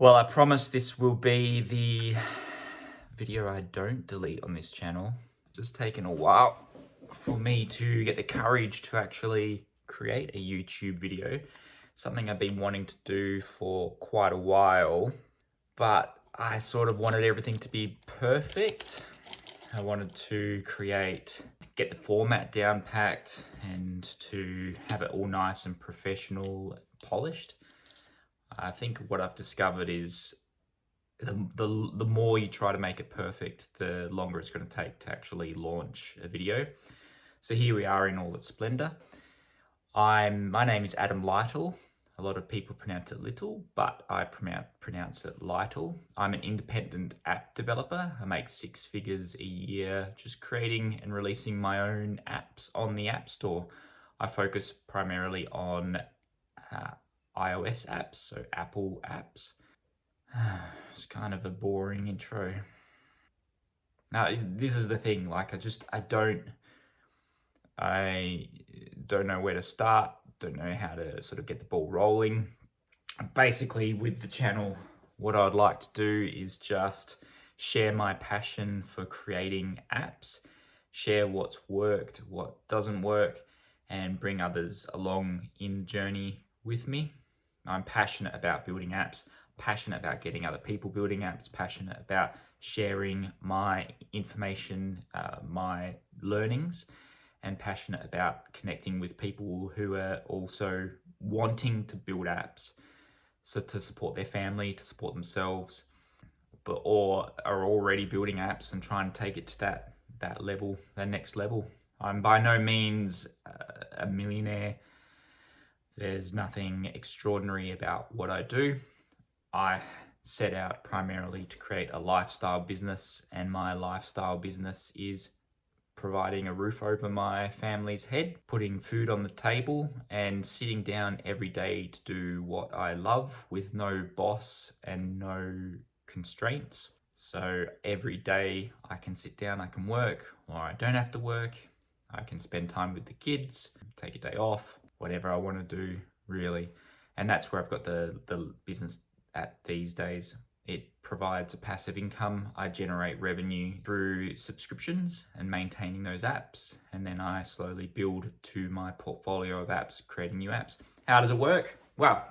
Well, I promise this will be the video I don't delete on this channel. Just taken a while for me to get the courage to actually create a YouTube video. Something I've been wanting to do for quite a while, but I sort of wanted everything to be perfect. I wanted to get the format down packed and to have it all nice and professional, polished. I think what I've discovered is the more you try to make it perfect, the longer it's going to take to actually launch a video. So here we are in all its splendor. My name is Adam Lyttle. A lot of people pronounce it Little, but I pronounce it Lyttle. I'm an independent app developer. I make 6 figures a year just creating and releasing my own apps on the App Store. I focus primarily on iOS apps, so Apple apps. It's kind of a boring intro. Now, this is the thing, like I don't know where to start, don't know how to sort of get the ball rolling. Basically, with the channel, what I'd like to do is just share my passion for creating apps, share what's worked, what doesn't work, and bring others along in the journey with me. I'm passionate about building apps, passionate about getting other people building apps, passionate about sharing my information, my learnings, and passionate about connecting with people who are also wanting to build apps, so to support their family, to support themselves, or are already building apps and trying to take it to that level, that next level. I'm by no means a millionaire. There's nothing extraordinary about what I do. I set out primarily to create a lifestyle business, and my lifestyle business is providing a roof over my family's head, putting food on the table, and sitting down every day to do what I love with no boss and no constraints. So every day I can sit down, I can work, or I don't have to work. I can spend time with the kids, take a day off, whatever I want to do, really. And that's where I've got the business at these days. It provides a passive income. I generate revenue through subscriptions and maintaining those apps. And then I slowly build to my portfolio of apps, creating new apps. How does it work? Well,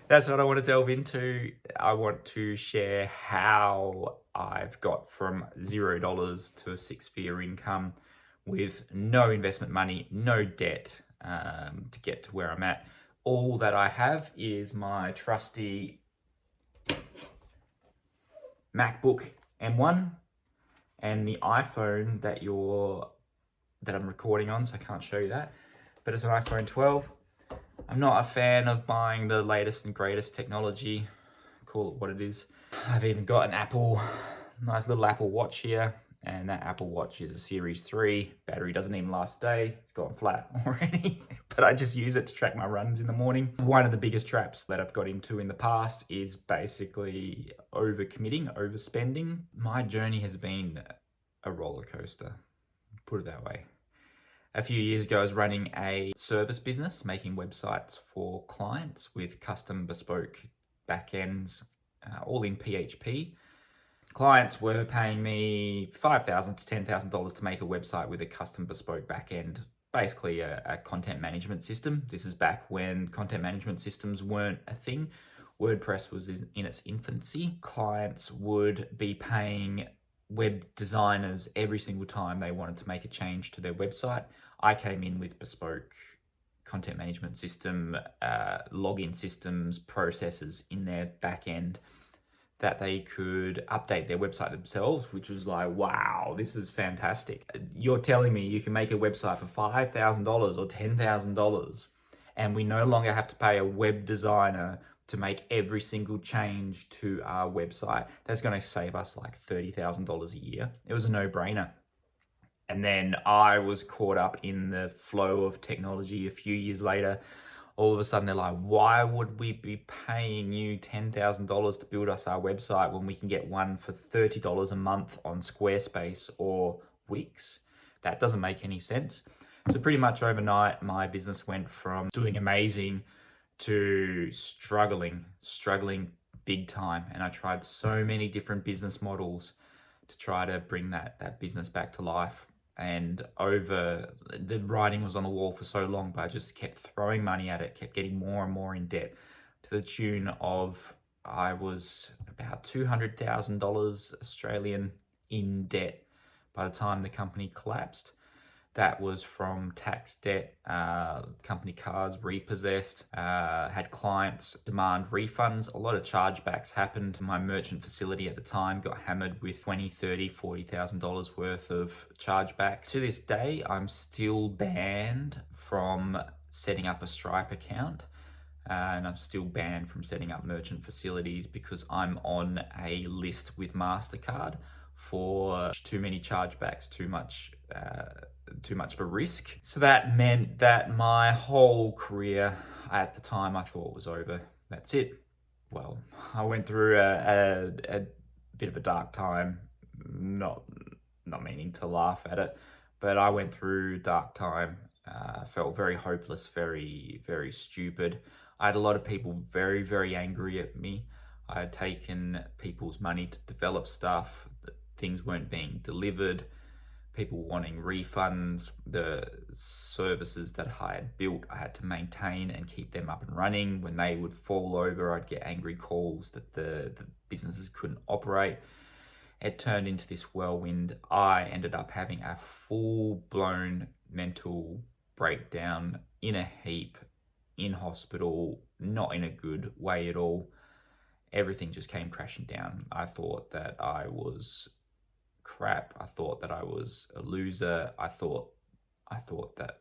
that's what I want to delve into. I want to share how I've got from $0 to a 6-figure income with no investment money, no debt, to get to where I'm at. All that I have is my trusty MacBook M1 and the iPhone that I'm recording on, so I can't show you that, but it's an iPhone 12. I'm not a fan of buying the latest and greatest technology, call it what it is. I've even got an nice little Apple Watch here, and that Apple Watch is a Series 3. Battery doesn't even last a day. It's gone flat already, but I just use it to track my runs in the morning. One of the biggest traps that I've got into in the past is basically overcommitting, overspending. My journey has been a roller coaster, put it that way. A few years ago, I was running a service business, making websites for clients with custom bespoke backends, all in PHP. Clients were paying me $5,000 to $10,000 to make a website with a custom bespoke backend, basically a content management system. This is back when content management systems weren't a thing. WordPress was in its infancy. Clients would be paying web designers every single time they wanted to make a change to their website. I came in with bespoke content management system, login systems, processes in their backend that they could update their website themselves, which was like, wow, this is fantastic. You're telling me you can make a website for $5,000 or $10,000, and we no longer have to pay a web designer to make every single change to our website. That's going to save us like $30,000 a year. It was a no-brainer. And then I was caught up in the flow of technology a few years later. All of a sudden they're like, why would we be paying you $10,000 to build us our website when we can get one for $30 a month on Squarespace or Wix? That doesn't make any sense. So pretty much overnight, my business went from doing amazing to struggling big time. And I tried so many different business models to try to bring that business back to life. And the writing was on the wall for so long, but I just kept throwing money at it, kept getting more and more in debt, to the tune of, I was about $200,000 Australian in debt by the time the company collapsed. That was from tax debt, company cars repossessed, had clients demand refunds. A lot of chargebacks happened. My merchant facility at the time got hammered with $20,000, $30,000, $40,000 worth of chargebacks. To this day, I'm still banned from setting up a Stripe account. And I'm still banned from setting up merchant facilities because I'm on a list with MasterCard for too many chargebacks, too much of a risk. So that meant that my whole career at the time I thought was over. That's it. Well, I went through a bit of a dark time, not meaning to laugh at it, but I went through dark time. Felt very hopeless, very, very stupid. I had a lot of people very, very angry at me. I had taken people's money to develop stuff. Things weren't being delivered. People wanting refunds. The services that I had built, I had to maintain and keep them up and running. When they would fall over, I'd get angry calls that the businesses couldn't operate. It turned into this whirlwind. I ended up having a full-blown mental breakdown in a heap, in hospital, not in a good way at all. Everything just came crashing down. I thought that I was crap. I thought that I was a loser. I thought that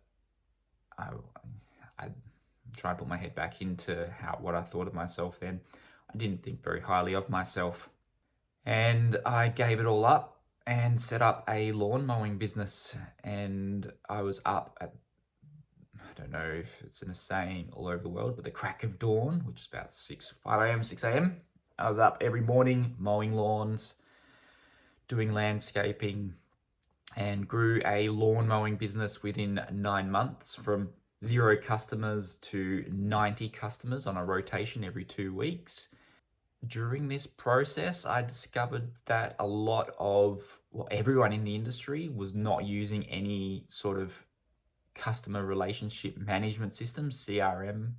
I'd try and put my head back into what I thought of myself then. I didn't think very highly of myself. And I gave it all up and set up a lawn mowing business. And I was up at, I don't know if it's in a saying all over the world, but the crack of dawn, which is about 5 a.m., 6 a.m. I was up every morning mowing lawns, doing landscaping, and grew a lawn mowing business within 9 months, from 0 customers to 90 customers on a rotation every 2 weeks. During this process, I discovered that everyone in the industry was not using any sort of customer relationship management system, CRM.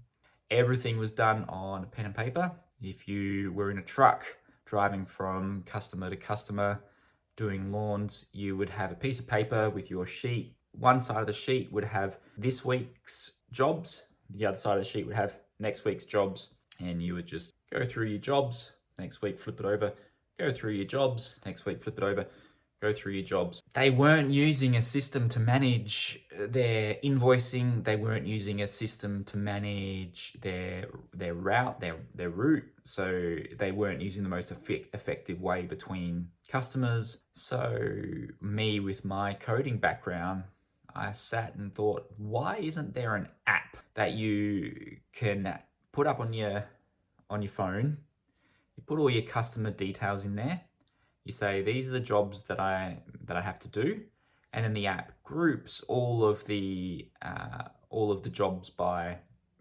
Everything was done on pen and paper. If you were in a truck driving from customer to customer doing lawns, you would have a piece of paper with your sheet. One side of the sheet would have this week's jobs. The other side of the sheet would have next week's jobs. And you would just go through your jobs, next week flip it over, go through your jobs, next week flip it over, go through your jobs. They weren't using a system to manage their invoicing. They weren't using a system to manage their route, their route. So they weren't using the most effective way between customers. So me, with my coding background, I sat and thought, why isn't there an app that you can put up on your phone? You put all your customer details in there. You say, these are the jobs that I have to do, and then the app groups all of the jobs by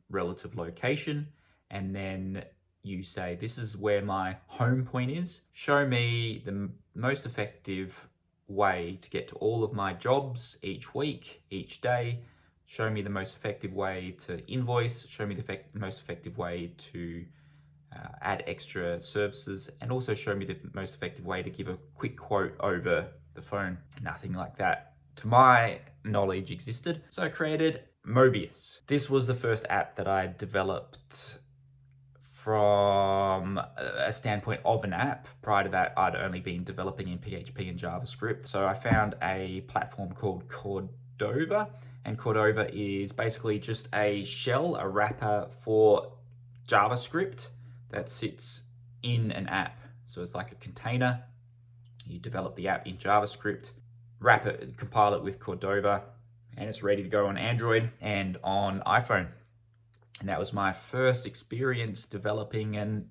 relative location, and then you say, this is where my home point is. Show me the most effective way to get to all of my jobs each week, each day. Show me the most effective way to invoice. Show me the most effective way to add extra services, and also show me the most effective way to give a quick quote over the phone. Nothing like that, to my knowledge, existed. So I created Mobius. This was the first app that I developed from a standpoint of an app. Prior to that, I'd only been developing in PHP and JavaScript. So I found a platform called Cordova, and Cordova is basically just a shell, a wrapper for JavaScript that sits in an app. So it's like a container. You develop the app in JavaScript, wrap it, compile it with Cordova, and it's ready to go on Android and on iPhone. And that was my first experience developing an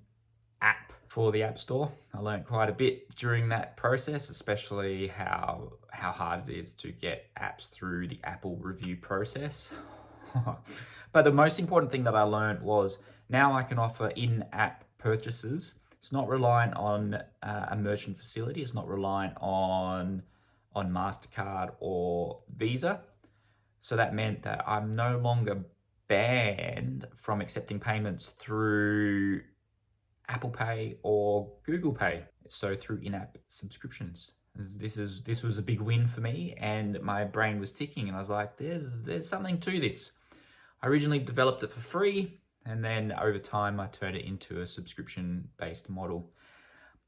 app for the App Store. I learned quite a bit during that process, especially how hard it is to get apps through the Apple review process. But the most important thing that I learned was now I can offer in-app purchases. It's not reliant on a merchant facility. It's not reliant on MasterCard or Visa. So that meant that I'm no longer banned from accepting payments through Apple Pay or Google Pay. So through in-app subscriptions. This was a big win for me, and my brain was ticking, and I was like, there's something to this. I originally developed it for free, and then over time I turned it into a subscription-based model.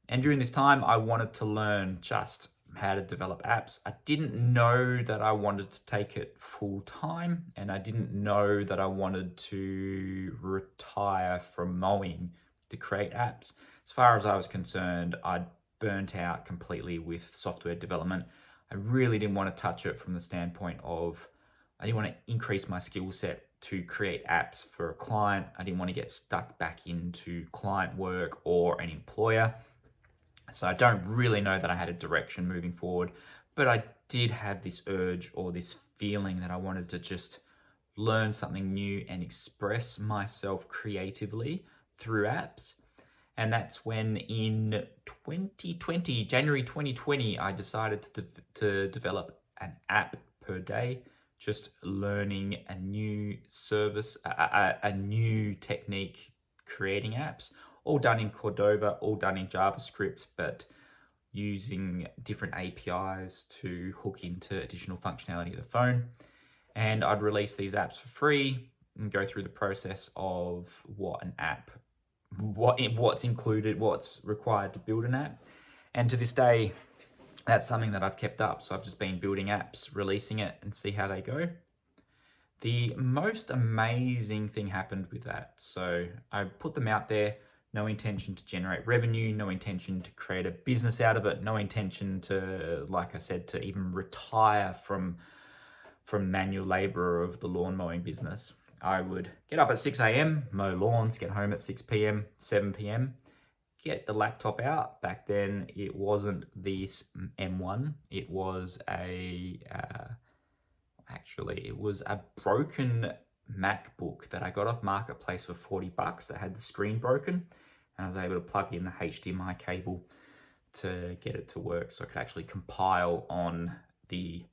And during this time, I wanted to learn just how to develop apps. I didn't know that I wanted to take it full time, and I didn't know that I wanted to retire from mowing to create apps. As far as I was concerned, I'd burnt out completely with software development. I really didn't want to touch it from the standpoint of I didn't want to increase my skill set to create apps for a client. I didn't want to get stuck back into client work or an employer. So I don't really know that I had a direction moving forward, but I did have this urge or this feeling that I wanted to just learn something new and express myself creatively through apps. And that's when in 2020, January 2020, I decided to develop an app per day, just learning a new service, a new technique, creating apps, all done in Cordova, all done in JavaScript, but using different APIs to hook into additional functionality of the phone. And I'd release these apps for free and go through the process of what an app, what's included, what's required to build an app. And to this day, that's something that I've kept up. So I've just been building apps, releasing it, and see how they go. The most amazing thing happened with that. So I put them out there, no intention to generate revenue, no intention to create a business out of it, no intention to, like I said, to even retire from manual labor of the lawn mowing business. I would get up at 6 a.m., mow lawns, get home at 6 p.m., 7 p.m., get the laptop out. Back then, it wasn't the M1. It was it was a broken MacBook that I got off Marketplace for $40 that had the screen broken. And I was able to plug in the HDMI cable to get it to work so I could actually compile on the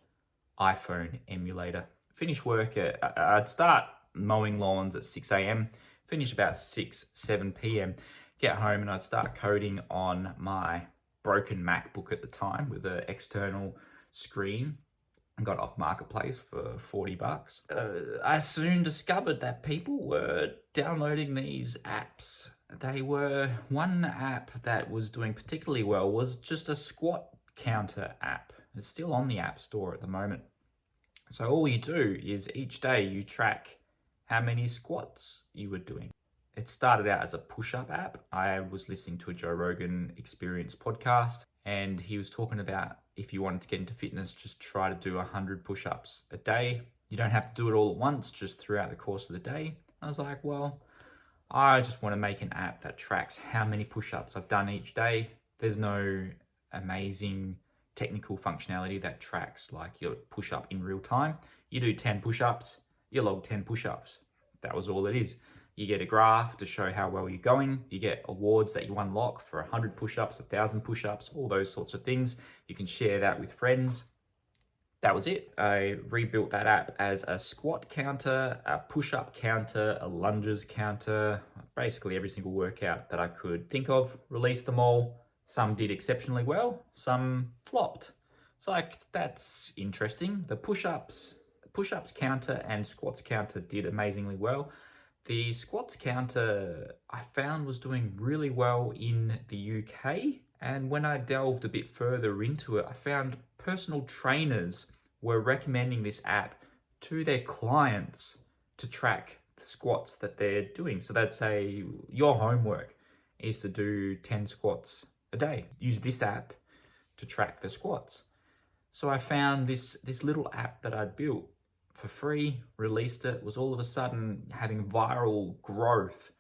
iPhone emulator. Finish work I'd start mowing lawns at 6 a.m., finish about 7 p.m., get home and I'd start coding on my broken MacBook at the time with an external screen. Got off Marketplace for $40. I soon discovered that people were downloading these apps. One app that was doing particularly well was just a squat counter app. It's still on the App Store at the moment. So all you do is each day you track how many squats you were doing. It started out as a push-up app. I was listening to a Joe Rogan Experience podcast, and he was talking about if you wanted to get into fitness, just try to do 100 push-ups a day. You don't have to do it all at once, just throughout the course of the day. I was like, well, I just want to make an app that tracks how many push-ups I've done each day. There's no amazing technical functionality that tracks like your push-up in real time. You do 10 push-ups, you log 10 push-ups. That was all it is. You get a graph to show how well you're going. You get awards that you unlock for 100 push-ups, 1,000 push-ups, all those sorts of things. You can share that with friends. That was it. I rebuilt that app as a squat counter, a push-up counter, a lunges counter, basically every single workout that I could think of, released them all. Some did exceptionally well, some flopped. So that's interesting. The push-ups counter and squats counter did amazingly well. The squats counter I found was doing really well in the UK. And when I delved a bit further into it, I found personal trainers were recommending this app to their clients to track the squats that they're doing. So they'd say, your homework is to do 10 squats a day. Use this app to track the squats. So I found this little app that I'd built for free, released it, was all of a sudden having viral growth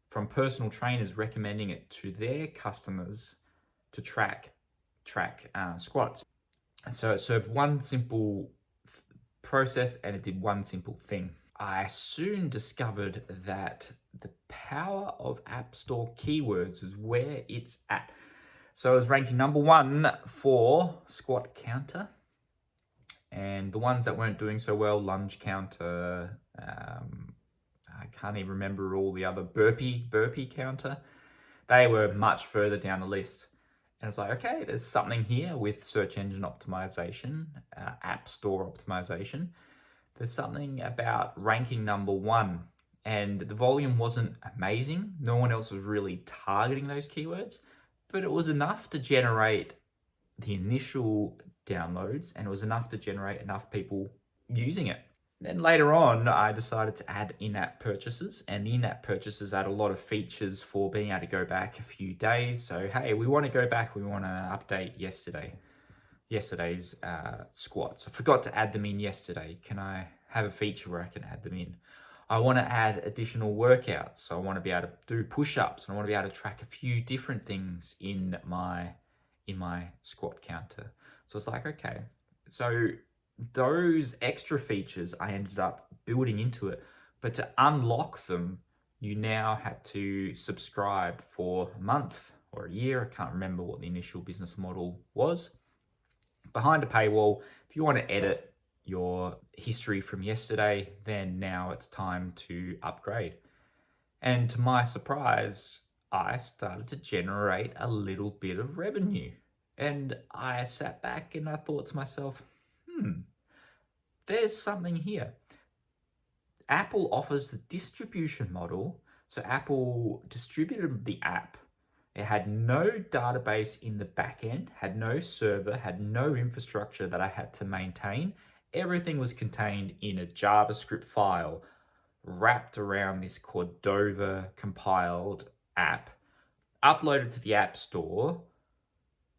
from personal trainers recommending it to their customers to track squats. So it served one simple process and it did one simple thing. I soon discovered that the power of App Store keywords is where it's at. So I was ranking number 1 for squat counter, and the ones that weren't doing so well, lunge counter, I can't even remember all the other, burpee counter, they were much further down the list. And it's like, okay, there's something here with search engine optimization, app store optimization. There's something about ranking number 1, and the volume wasn't amazing. No one else was really targeting those keywords, but it was enough to generate the initial downloads, and it was enough to generate enough people using it. Then later on, I decided to add in-app purchases, and the in-app purchases add a lot of features for being able to go back a few days. So, hey, we want to go back, we want to update yesterday's squats. I forgot to add them in yesterday. Can I have a feature where I can add them in? I want to add additional workouts. So I want to be able to do push-ups, and I want to be able to track a few different things in my squat counter. So it's like, okay, so those extra features I ended up building into it, but to unlock them, you now had to subscribe for a month or a year. I can't remember what the initial business model was. Behind a paywall, if you want to edit your history from yesterday, then now it's time to upgrade. And to my surprise, I started to generate a little bit of revenue. And I sat back and I thought to myself, there's something here. Apple offers the distribution model. So Apple distributed the app. It had no database in the back end, had no server, had no infrastructure that I had to maintain. Everything was contained in a JavaScript file wrapped around this Cordova compiled app, uploaded to the App Store,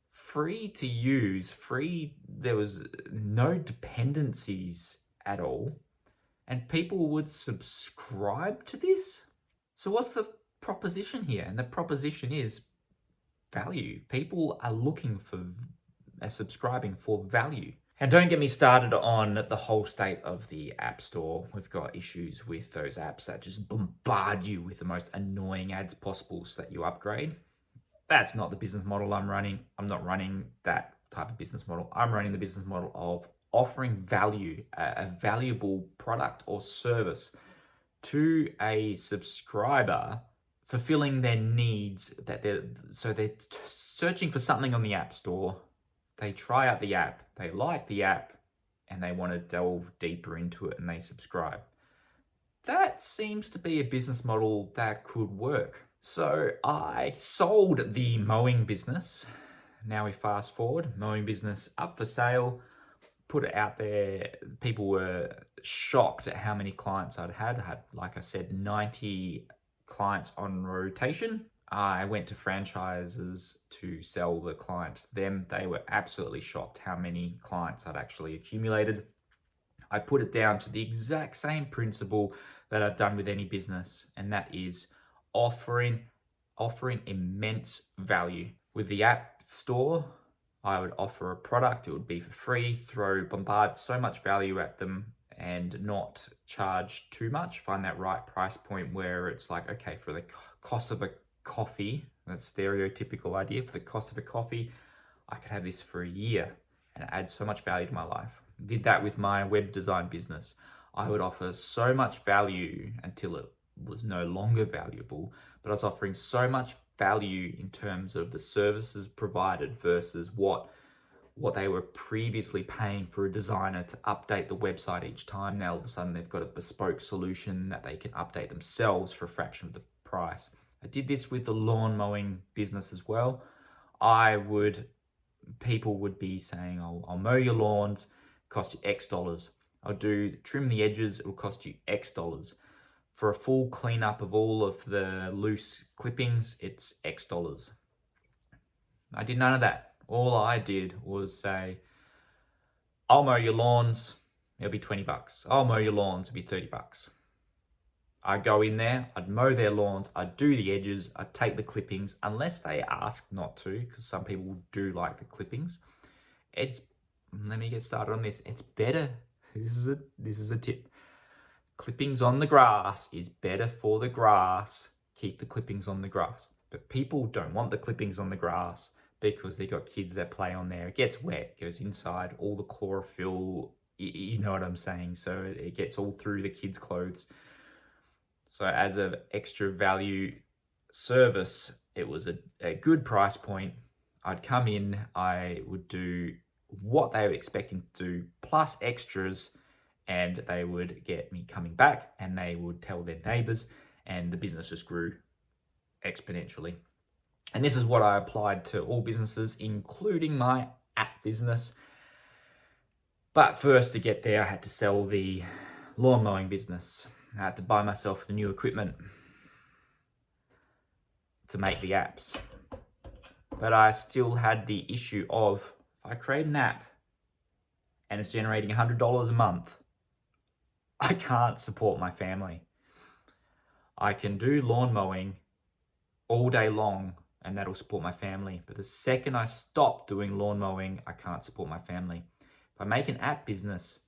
free to use, there was no dependencies at all, and people would subscribe to this. So what's the proposition here? And the proposition is value. People are looking for, subscribing for value. And don't get me started on the whole state of the App Store. We've got issues with those apps that just bombard you with the most annoying ads possible so that you upgrade. That's not the business model I'm running. I'm not running that type of business model. I'm running the business model of offering value, a valuable product or service to a subscriber, fulfilling their needs, that they're searching for something on the App Store. They try out the app, they like the app, and they want to delve deeper into it, and they subscribe. That seems to be a business model that could work. So I sold the mowing business. Now we fast forward, mowing business up for sale, put it out there. People were shocked at how many clients I'd had. I had, like I said, 90 clients on rotation. I went to franchises to sell the clients to them. They were absolutely shocked how many clients I'd actually accumulated. I put it down to the exact same principle that I've done with any business, and that is offering immense value. With the App Store, I would offer a product, it would be for free, bombard so much value at them and not charge too much. Find that right price point where it's like, okay, for the cost of a coffee, that's a stereotypical idea, for the cost of a coffee, I could have this for a year and add so much value to my life. Did that with my web design business. I would offer so much value until it was no longer valuable, but I was offering so much value in terms of the services provided versus what they were previously paying for a designer to update the website each time. Now all of a sudden they've got a bespoke solution that they can update themselves for a fraction of the price. I did this with the lawn mowing business as well. People would be saying, I'll mow your lawns, cost you X dollars. I'll trim the edges, it will cost you X dollars. For a full cleanup of all of the loose clippings, it's X dollars. I did none of that. All I did was say, I'll mow your lawns, it'll be 20 bucks. I'll mow your lawns, it'll be 30 bucks. I'd go in there, I'd mow their lawns, I'd do the edges, I'd take the clippings, unless they ask not to, because some people do like the clippings. Let me get started on this. It's better. This is a tip. Clippings on the grass is better for the grass. Keep the clippings on the grass. But people don't want the clippings on the grass because they got kids that play on there. It gets wet, goes inside, all the chlorophyll, you know what I'm saying? So it gets all through the kids' clothes. So as an extra value service, it was a good price point. I'd come in, I would do what they were expecting to do, plus extras, and they would get me coming back and they would tell their neighbors, and the business just grew exponentially. And this is what I applied to all businesses, including my app business. But first, to get there, I had to sell the lawn mowing business. I had to buy myself the new equipment to make the apps. But I still had the issue of, if I create an app and it's generating $100 a month, I can't support my family. I can do lawn mowing all day long and that'll support my family. But the second I stop doing lawn mowing, I can't support my family. If I make an app business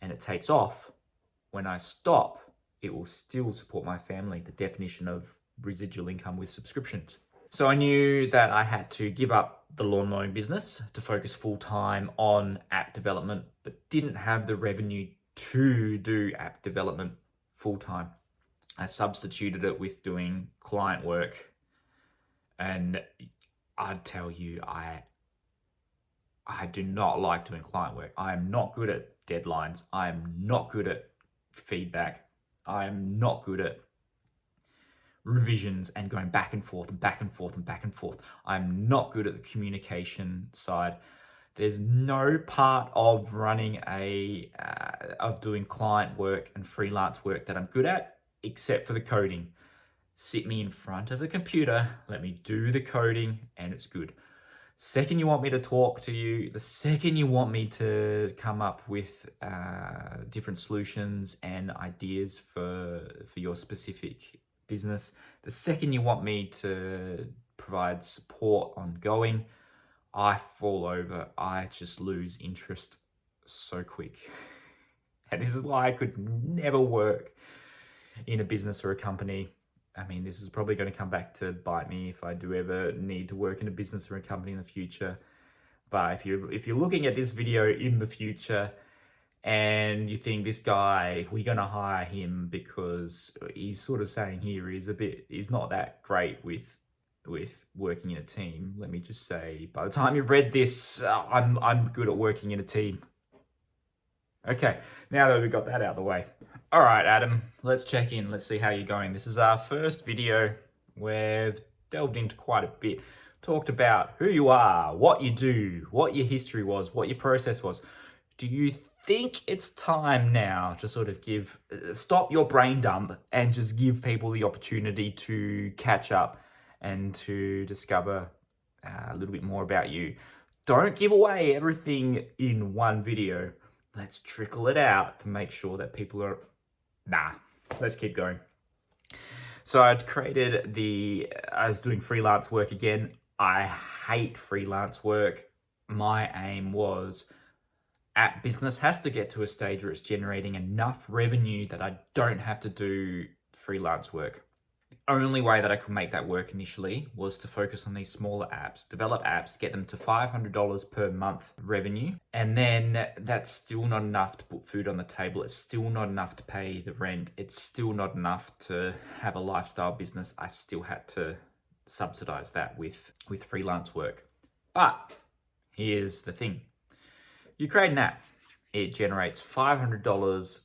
and it takes off, when I stop, it will still support my family, the definition of residual income with subscriptions. So I knew that I had to give up the lawn mowing business to focus full time on app development, but didn't have the revenue to do app development full time. I substituted it with doing client work. And I'd tell you, I do not like doing client work. I am not good at deadlines. I am not good at feedback. I am not good at revisions and going back and forth and back and forth and back and forth. I'm not good at the communication side. There's no part of running of doing client work and freelance work that I'm good at, except for the coding. Sit me in front of a computer, let me do the coding, and it's good. Second you want me to talk to you, the second you want me to come up with different solutions and ideas for your specific business, the second you want me to provide support ongoing, I fall over. I just lose interest so quick. And this is why I could never work in a business or a company. I mean, this is probably going to come back to bite me if I do ever need to work in a business or a company in the future. But if you're looking at this video in the future and you think this guy, if we're going to hire him because he's sort of saying here he's not that great with working in a team, let me just say, by the time you've read this, I'm good at working in a team. Okay, now that we've got that out of the way. All right, Adam, let's check in. Let's see how you're going. This is our first video. We've delved into quite a bit. Talked about who you are, what you do, what your history was, what your process was. Do you think it's time now to sort of stop your brain dump and just give people the opportunity to catch up and to discover a little bit more about you? Don't give away everything in one video. Let's trickle it out to make sure that people are, let's keep going. So I was doing freelance work again. I hate freelance work. My aim was app business has to get to a stage where it's generating enough revenue that I don't have to do freelance work. The only way that I could make that work initially was to focus on these smaller apps, develop apps, get them to $500 per month revenue. And then that's still not enough to put food on the table. It's still not enough to pay the rent. It's still not enough to have a lifestyle business. I still had to subsidize that with freelance work. But here's the thing. You create an app, it generates $500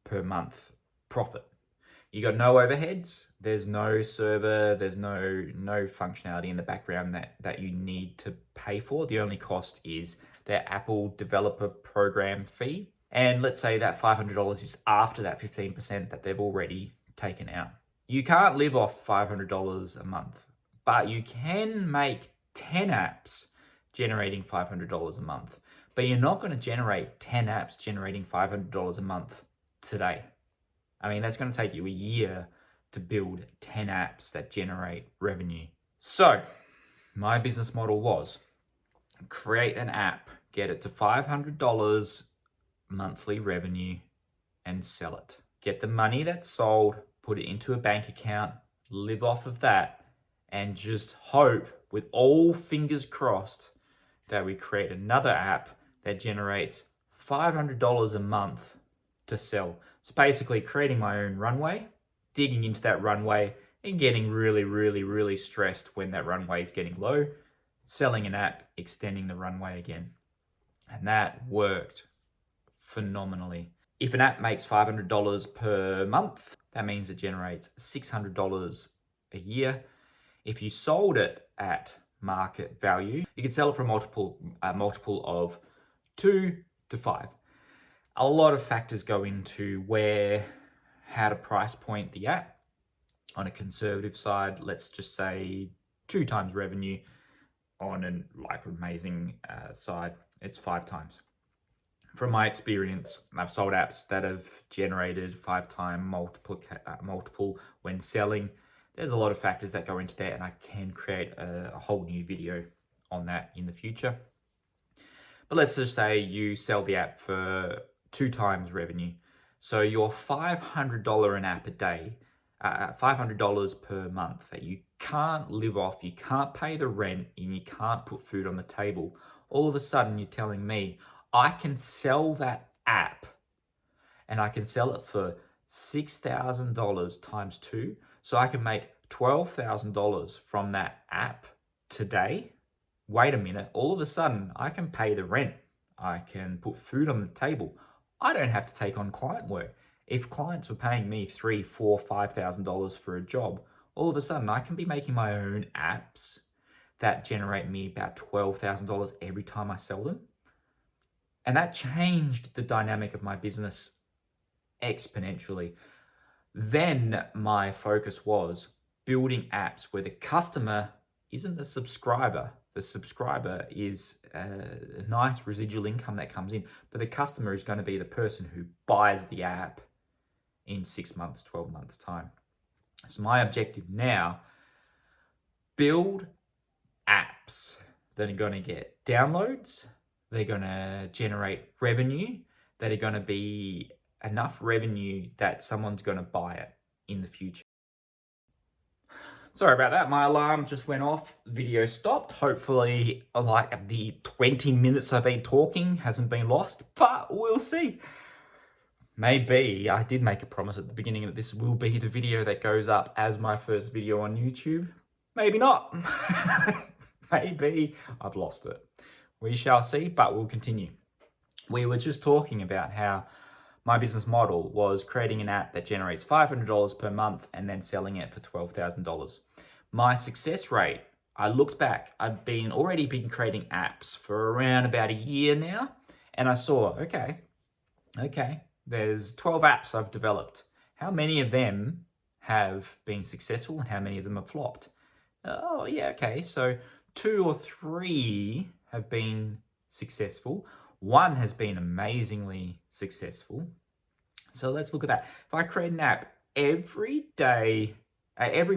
per month profit. You got no overheads, there's no server, there's no functionality in the background that you need to pay for. The only cost is their Apple developer program fee. And let's say that $500 is after that 15% that they've already taken out. You can't live off $500 a month, but you can make 10 apps generating $500 a month. But you're not going to generate 10 apps generating $500 a month today. I mean, that's going to take you a year to build 10 apps that generate revenue. So my business model was create an app, get it to $500 monthly revenue and sell it. get the money that's sold, put it into a bank account, live off of that, and just hope with all fingers crossed that we create another app that generates $500 a month to sell. So basically creating my own runway, digging into that runway and getting really, really, really stressed when that runway is getting low, selling an app, extending the runway again. And that worked phenomenally. If an app makes $500 per month, that means it generates $600 a year. If you sold it at market value, you could sell it for a multiple of 2 to 5. A lot of factors go into how to price point the app. On a conservative side, let's just say 2 times revenue. On an amazing side, it's 5 times. From my experience, I've sold apps that have generated 5-time multiple when selling. There's a lot of factors that go into that, and I can create a whole new video on that in the future. But let's just say you sell the app for 2 times revenue. So your $500 an app a day, $500 per month that you can't live off, you can't pay the rent, and you can't put food on the table. All of a sudden you're telling me I can sell that app and I can sell it for $6,000 times 2. So I can make $12,000 from that app today. Wait a minute, all of a sudden I can pay the rent. I can put food on the table. I don't have to take on client work. If clients were paying me $3,000, $4,000, $5,000 for a job, all of a sudden I can be making my own apps that generate me about $12,000 every time I sell them. And that changed the dynamic of my business exponentially. Then my focus was building apps where the customer isn't the subscriber. The subscriber is a nice residual income that comes in, but the customer is going to be the person who buys the app in 6 months, 12 months time. So my objective now, build apps that are going to get downloads, they're going to generate revenue, that are going to be enough revenue that someone's going to buy it in the future. Sorry about that, my alarm just went off, video stopped. Hopefully the 20 minutes I've been talking hasn't been lost, but we'll see. Maybe I did make a promise at the beginning that this will be the video that goes up as my first video on YouTube. Maybe not. Maybe I've lost it. We shall see, but we'll continue. We were just talking about how my business model was creating an app that generates $500 per month and then selling it for $12,000. My success rate, I looked back, I've already been creating apps for around about a year now, and I saw, okay, there's 12 apps I've developed. How many of them have been successful and how many of them have flopped? Oh yeah, okay, so 2 or 3 have been successful. 1 has been amazingly successful. So let's look at that. If I create an app every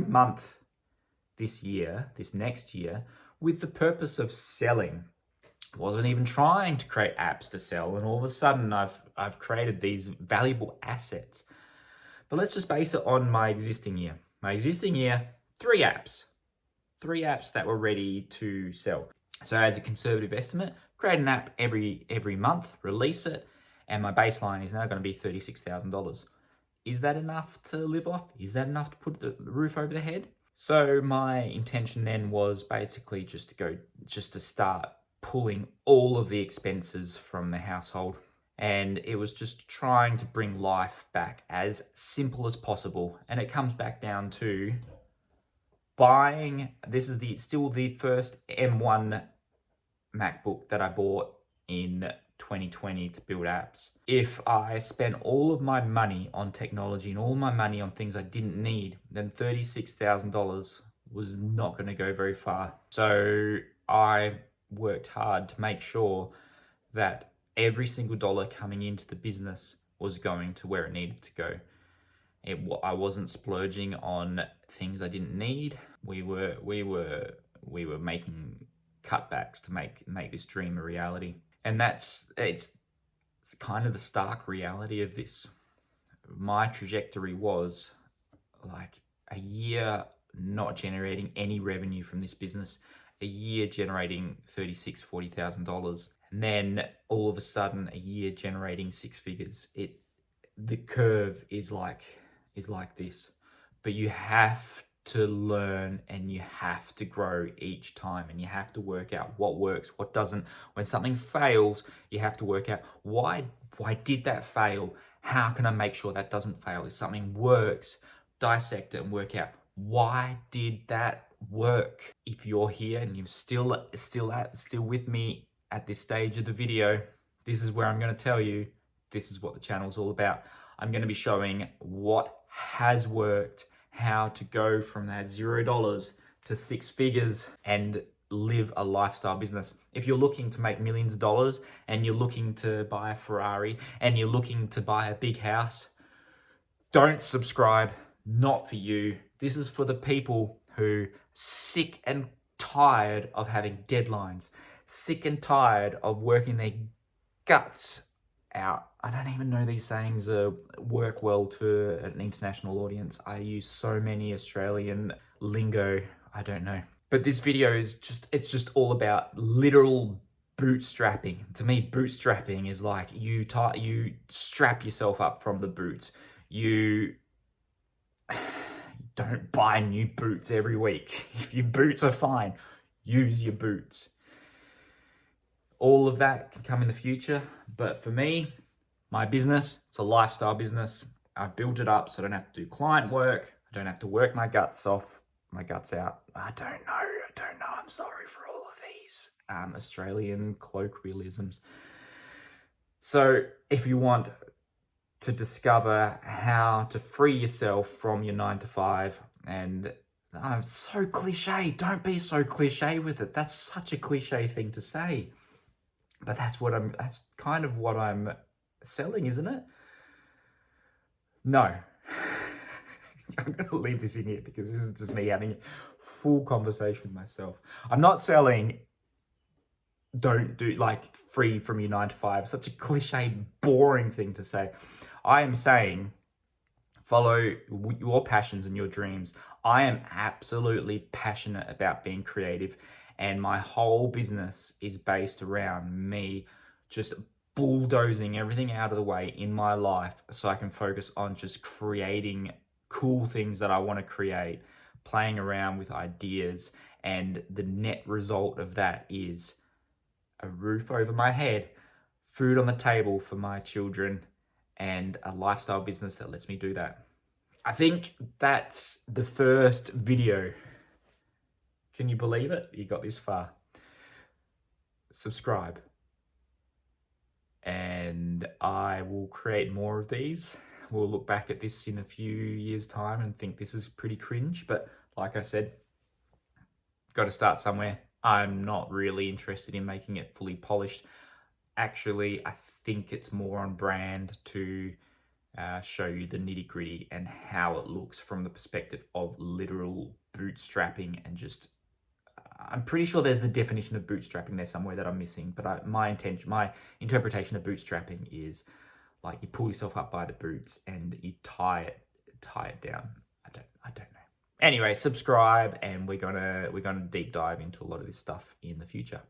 month this next year, with the purpose of selling, wasn't even trying to create apps to sell, and all of a sudden I've created these valuable assets. But let's just base it on my existing year. My existing year, 3 apps. 3 apps that were ready to sell. So as a conservative estimate, create an app every month, release it, and my baseline is now going to be $36,000. Is that enough to live off? Is that enough to put the roof over the head? So my intention then was basically just to start pulling all of the expenses from the household. And it was just trying to bring life back as simple as possible. And it comes back down to buying, this is still the first M1 MacBook that I bought in 2020 to build apps. If I spent all of my money on technology and all my money on things I didn't need, then $36,000 was not going to go very far. So I worked hard to make sure that every single dollar coming into the business was going to where it needed to go. I wasn't splurging on things I didn't need. We were making cutbacks to make this dream a reality. And it's kind of the stark reality of this. my trajectory was like a year not generating any revenue from this business, a year generating $40,000, and then all of a sudden a year generating six figures. The curve is like this, but you have to learn and you have to grow each time, and you have to work out what works, what doesn't. When something fails, you have to work out why did that fail? How can I make sure that doesn't fail? If something works, dissect it and work out why did that work. If you're here and you're still with me at this stage of the video, this is where I'm going to tell you this is what the channel's all about. I'm going to be showing what has worked, how to go from that $0 to six figures and live a lifestyle business. If you're looking to make millions of dollars and you're looking to buy a Ferrari and you're looking to buy a big house, don't subscribe. Not for you. This is for the people who sick and tired of having deadlines, sick and tired of working their guts out. I don't even know these sayings work well to an international audience. I use so many Australian lingo, I don't know. But this video is it's just all about literal bootstrapping. To me, bootstrapping is like you strap yourself up from the boots. You don't buy new boots every week. If your boots are fine, use your boots. All of that can come in the future, but for me, my business, it's a lifestyle business. I've built it up so I don't have to do client work. I don't have to work my guts out. I don't know. I'm sorry for all of these Australian colloquialisms. So if you want to discover how to free yourself from your 9 to 5, and I'm so cliche, don't be so cliche with it. That's such a cliche thing to say. But that's kind of what I'm selling, isn't it? No. I'm going to leave this in here because this is just me having a full conversation with myself. I'm not selling don't do like free from your 9 to 5. Such a cliche, boring thing to say. I am saying follow your passions and your dreams. I am absolutely passionate about being creative, and my whole business is based around me just bulldozing everything out of the way in my life so I can focus on just creating cool things that I want to create, playing around with ideas, and the net result of that is a roof over my head, food on the table for my children, and a lifestyle business that lets me do that. I think that's the first video. Can you believe it? You got this far. Subscribe. And I will create more of these. We'll look back at this in a few years' time and think this is pretty cringe. But like I said, got to start somewhere. I'm not really interested in making it fully polished. Actually, I think it's more on brand to show you the nitty-gritty and how it looks from the perspective of literal bootstrapping, and just I'm pretty sure there's a definition of bootstrapping there somewhere that I'm missing, but my interpretation of bootstrapping is like you pull yourself up by the boots and you tie it down. I don't know. Anyway, subscribe, and we're gonna deep dive into a lot of this stuff in the future.